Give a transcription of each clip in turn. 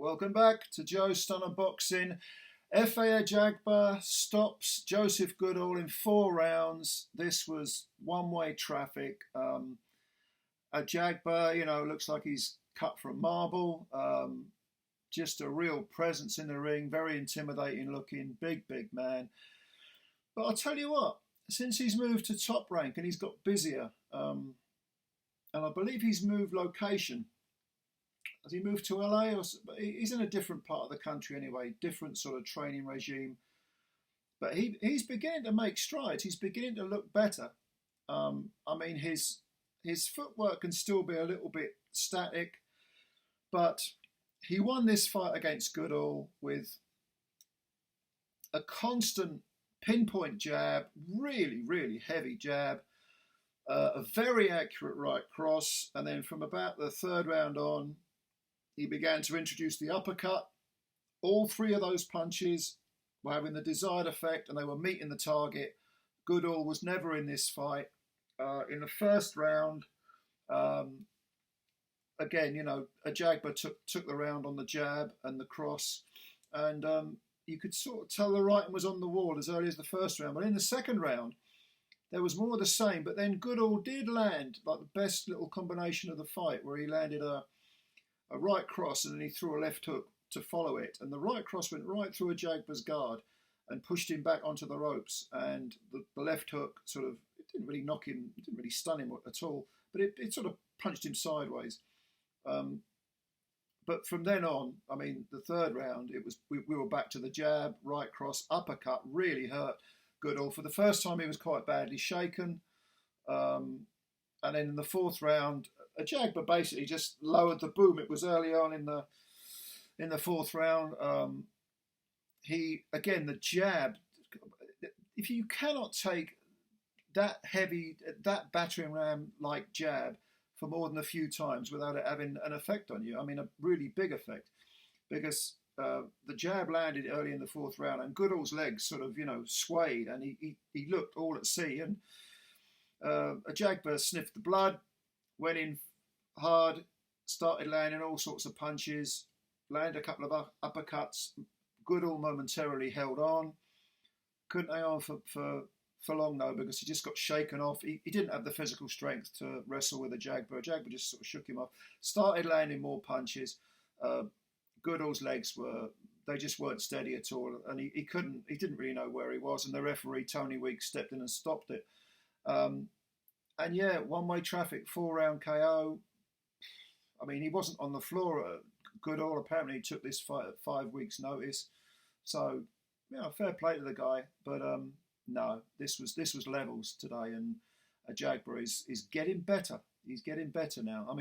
Welcome back to Joe's Stunner Boxing. Efe Ajagba stops Joseph Goodall in 4 rounds. This was one-way traffic. Ajagba, looks like he's cut from marble. Just a real presence in the ring, very intimidating looking, big man. But I'll tell you what, since he's moved to top rank and he's got busier, and I believe he's moved location. Has he moved to LA? He's in a different part of the country anyway, different sort of training regime. But he's beginning to make strides. He's beginning to look better. His footwork can still be a little bit static, but he won this fight against Goodall with a constant pinpoint jab, really heavy jab, a very accurate right cross, and then from about the 3rd round on, he began to introduce the uppercut. All 3 of those punches were having the desired effect and they were meeting the target. Goodall was never in this fight. In the 1st round, Ajagba took the round on the jab and the cross. And you could sort of tell the writing was on the wall as early as the 1st round. But in the 2nd round, there was more of the same. But then Goodall did land like the best little combination of the fight, where he landed a right cross and then he threw a left hook to follow it. And the right cross went right through Ajagba's guard and pushed him back onto the ropes. And the left hook it didn't really knock him, it didn't really stun him at all, but it sort of punched him sideways. But from then on, the 3rd round, we were back to the jab, right cross, uppercut, really hurt Goodall. For the first time, he was quite badly shaken. And then in the 4th round, Ajagba basically just lowered the boom. It was early on in the 4th round. The jab. If you cannot take that heavy, that battering ram like jab for more than a few times without it having an effect on you, a really big effect, because the jab landed early in the 4th round, and Goodall's legs sort of swayed, and he looked all at sea, and Ajagba sniffed the blood, went in hard, started landing all sorts of punches, landed a couple of uppercuts. Goodall momentarily held on, couldn't hang on for long though, because he just got shaken off. He didn't have the physical strength to wrestle with Ajagba. Ajagba just sort of shook him off, started landing more punches. Goodall's legs just weren't steady at all, and he didn't really know where he was, and the referee, Tony Weeks, stepped in and stopped it. One-way traffic, 4-round KO. He wasn't on the floor. Goodall apparently took this fight at 5 weeks' notice. So, fair play to the guy. But no, this was levels today, and Ajagba is getting better. He's getting better now. A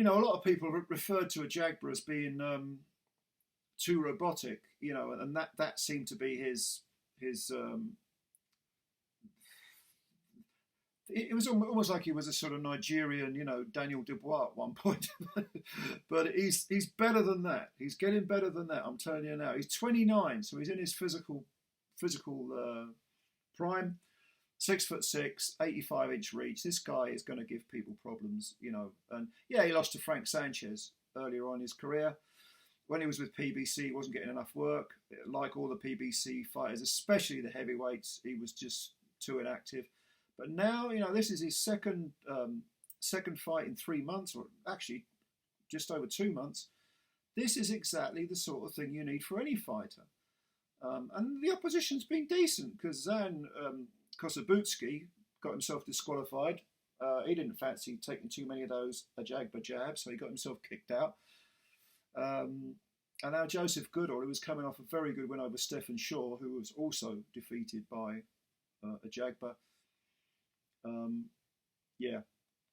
lot of people referred to Ajagba as being too robotic, and that seemed to be his. It was almost like he was a sort of Nigerian, Daniel Dubois at one point. But he's better than that. He's getting better than that, I'm telling you now. He's 29, so he's in his physical prime. 6'6", 85-inch reach. This guy is going to give people problems, And he lost to Frank Sanchez earlier on in his career. When he was with PBC, he wasn't getting enough work. Like all the PBC fighters, especially the heavyweights, he was just too inactive. But now, this is his second fight in 3 months, or actually just over 2 months. This is exactly the sort of thing you need for any fighter. And the opposition's been decent, because Zan Kosabutsky got himself disqualified. He didn't fancy taking too many of those Ajagba jabs, so he got himself kicked out. And now Joseph Goodall, who was coming off a very good win over Stephen Shaw, who was also defeated by Ajagba.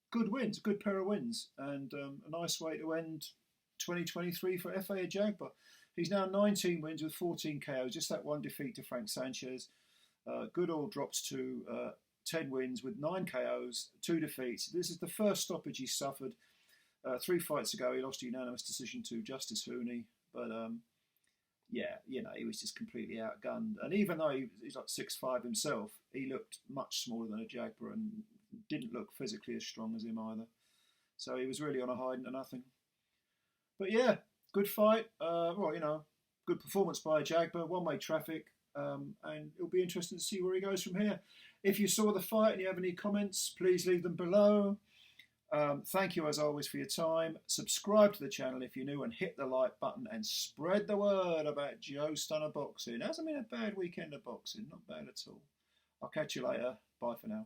Good wins, a good pair of wins, and a nice way to end 2023 for Efe Ajagba. He's now 19 wins with 14 KOs, just that one defeat to Frank Sanchez. Goodall drops to 10 wins with 9 KOs, 2 defeats. This is the first stoppage he's suffered. 3 fights ago, he lost a unanimous decision to Justice Hooney, but he was just completely outgunned. And even though he's like 6'5" himself, he looked much smaller than Ajagba and didn't look physically as strong as him either. So he was really on a hiding to nothing. But yeah, good fight. Good performance by Ajagba, one-way traffic, and it'll be interesting to see where he goes from here. If you saw the fight and you have any comments, please leave them below. Thank you as always for your time. Subscribe to the channel if you're new and hit the like button and spread the word about Joe Stunner Boxing. It hasn't been a bad weekend of boxing, not bad at all. I'll catch you later. Bye for now.